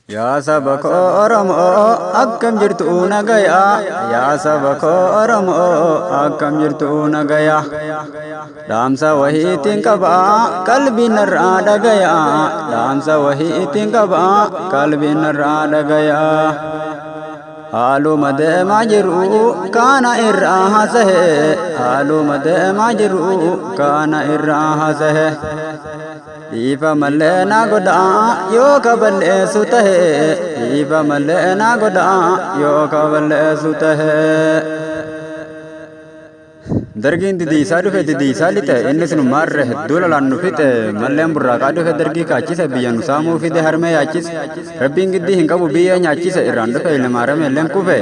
Ya sabako Oromo akkam jirtu nagaya. Ya sabako Oromo akkam jirtu nagaya. Dhaamsa wahiitiin qaba qalbiin irraa dhagaya. Dhaamsa wahiitiin qaba qalbiin irraa dhagaya. Haaluma deemaa jiru kana irraa haasa'e. Haaluma deemaa jiru kana irraa haasa'e. Ifa malee na godha yoo kaballeessu tahe. Ifa malee na godha yoo kaballeessu tahe. Dargiin didiisaa dhufe didiisaa lixe innis nu maarre hedduu lalaan nu fixe malleen burraaqaa dhufe dargii kaachise biyya nu saamuu fide harmee yaachise rabbiin giddii hin qabu biyya nyaachise irraan dhufe ilmaarame illeen kufe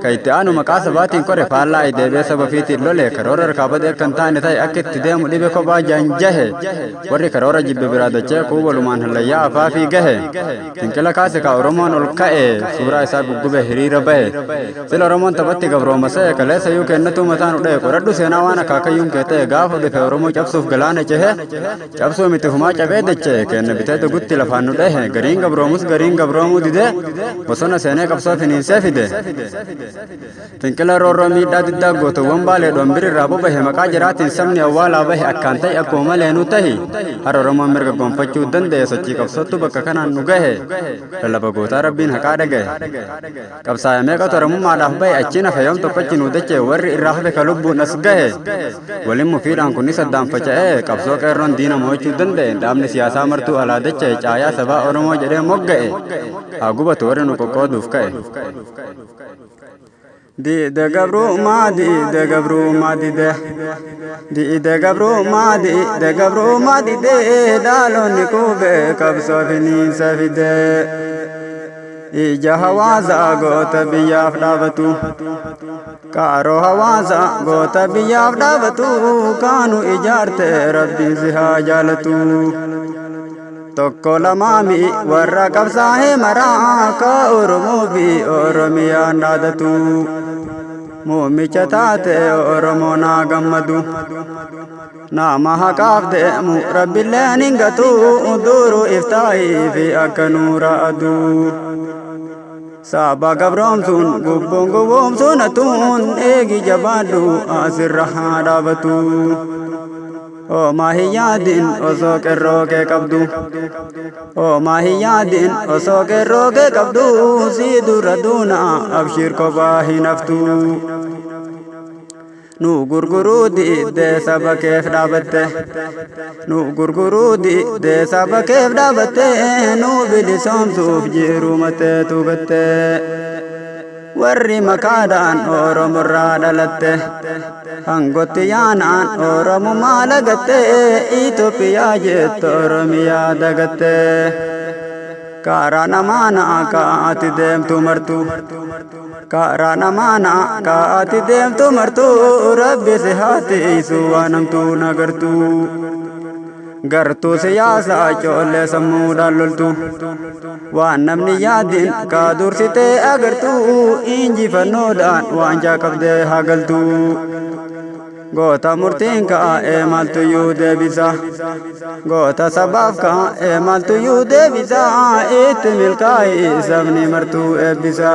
ka itti aanu maqaa sabaatiin kore faallaa ideebee saba fiitiin lole karoora rakaabadee akkan taane ta'e akka itti deemu dhibe kophaa jaanjahe warri karoora jibbe biraa dachee kuu walumaan hallayyaa afaafii gahe tinqila kaase ka oromoon ol ka'e suuraa isaa guggube hiriira bahe sila oromoon taphatti gabroomasee kaleessa yuu kennatuu mataan udhee qoradhu seenaa waan akaakayyuun keete gaafa dhufe oromoo cabsuuf galaana cehe cabsuu miti humaa cabee dache kenne biteete gutti lafaan nu dhehe gariin gabroomus gariin gabroomuu dide bosona seenee qabsoo finiinsee fide tinqila roorroo miidhaa diddaa gootuwwan baalee dhombir irraa bobahe maqaa jiraatiin sabni awwaalaa bahe akkaan ta'e akkuma maleenuu tahi har oromoon mirga gonfachuu danda'e sochii qabsootu bakka kanaan nu gahe lallaba gootaa rabbiin haqaa dhagahe qabsaa'e meeqatu oromummaadhaaf bahe achiin hafe yoom tokkochi nuu dache warri irraa hafe ka lubbuun as gahe waliin mufiidhaan kunis addaan faca'ee qabsoo qeerroon diina mo'achuu danda'e dhaabni siyaasaa martuu alaa dacha'e caayaa sabaa oromoo jedhee mogga'e haa gubatu warri nu qoqqooduuf ka'e. Diide gabrummaa diide gabrummaa dide diide gabrummaa diide gabrummaa dide dhaloonni kuufee qabsoo finiinsa fide. Ija hawaasa goota biyyaaf dhaabatu qaaroo hawaasa goota biyyaaf dhaabatu kaanu ijaarte rabbiin si haa jaalatu tokko lamaami warra qabsaa'ee maraa ka oromoo fi oromiyaan dhaadatu muumicha taate oromoo naa gammadu nama haqaaf deemu rabbiilleen hin gatu duru iftaahii fi akka nuura aduu Saba gabroomsuun gubboon gowwoomsuun atuun eegi jabaadhu asirra haa dhaabatu. Oomaa hin yaadin osoo qeerroo kee qabdu. Oomaa hin yaadin osoo qeerroo kee qabdu sii dura duuna abshir kophaa hin haftu. Nu gurguruu diidee saba keef dhaabatte nu gurguruu diidee saba keef dhaabatte nu bilisoomsuuf jiruumattee tuugatte warri makaadhaan oromorraa dhalatte hangotti yaanaan oromummaa lagatte Itoophiyaa jette oromiyaa dagatte karaa namaana kaati deemtu martu karaa namaana kaati deemtu martu rabbi si haatiisu waan hamtuu nagartu gartuu siyaasaa ijoollee sammuudhaan loltu waan namni yaadin kaa dursitee agartu injifannoodhaan waan jaaqabdee hagaltu goota murtiin ka'ee maaltuyyuu deebisa goota sabaaf ka'ee maaltuyyuu deebisa itti milkaa'ii sabni martuu eebbisa.